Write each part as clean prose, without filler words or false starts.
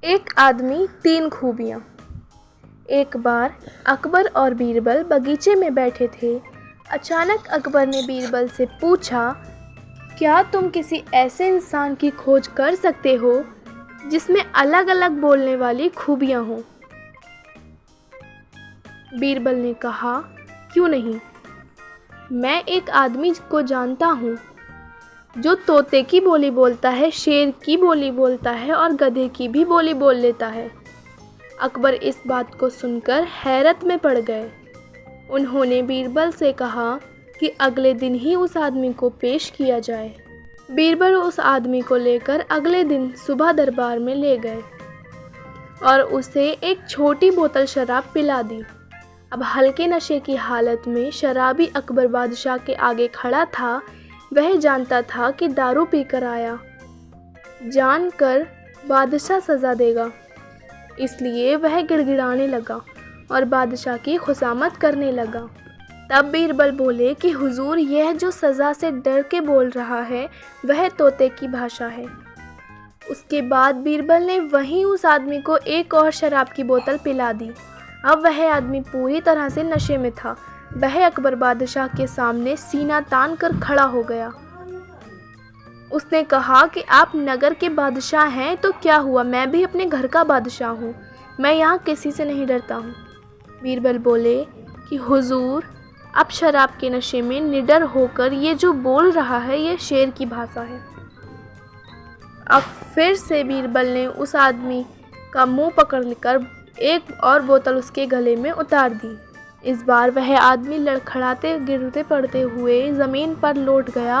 एक आदमी तीन खूबियाँ। एक बार अकबर और बीरबल बगीचे में बैठे थे। अचानक अकबर ने बीरबल से पूछा, क्या तुम किसी ऐसे इंसान की खोज कर सकते हो जिसमें अलग अलग बोलने वाली खूबियाँ हों? बीरबल ने कहा, क्यों नहीं, मैं एक आदमी को जानता हूँ जो तोते की बोली बोलता है, शेर की बोली बोलता है और गधे की भी बोली बोल लेता है। अकबर इस बात को सुनकर हैरत में पड़ गए। उन्होंने बीरबल से कहा कि अगले दिन ही उस आदमी को पेश किया जाए। बीरबल उस आदमी को लेकर अगले दिन सुबह दरबार में ले गए और उसे एक छोटी बोतल शराब पिला दी। अब हल्के नशे की हालत में शराबी अकबर बादशाह के आगे खड़ा था। वह जानता था कि दारू पीकर आया, जानकर बादशाह सज़ा देगा, इसलिए वह गिड़गिड़ाने लगा और बादशाह की खुशामद करने लगा। तब बीरबल बोले कि हुजूर, यह जो सज़ा से डर के बोल रहा है वह तोते की भाषा है। उसके बाद बीरबल ने वहीं उस आदमी को एक और शराब की बोतल पिला दी। अब वह आदमी पूरी तरह से नशे में था। वह अकबर बादशाह के सामने सीना तान कर खड़ा हो गया। उसने कहा कि आप नगर के बादशाह हैं तो क्या हुआ, मैं भी अपने घर का बादशाह हूँ, मैं यहाँ किसी से नहीं डरता हूँ। बीरबल बोले कि हुजूर, आप शराब के नशे में निडर होकर ये जो बोल रहा है ये शेर की भाषा है। अब फिर से बीरबल ने उस आदमी का मुंह पकड़कर एक और बोतल उसके गले में उतार दी। इस बार वह आदमी लड़खड़ाते गिरते पड़ते हुए ज़मीन पर लौट गया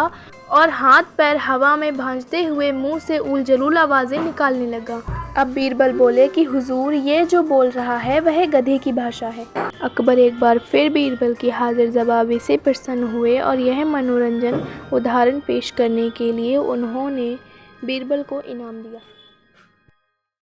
और हाथ पैर हवा में भांजते हुए मुंह से उलझुल आवाज़ें निकालने लगा। अब बीरबल बोले कि हुजूर, ये जो बोल रहा है वह गधे की भाषा है। अकबर एक बार फिर बीरबल की हाजिर जवाबी से प्रसन्न हुए और यह मनोरंजन उदाहरण पेश करने के लिए उन्होंने बीरबल को इनाम दिया।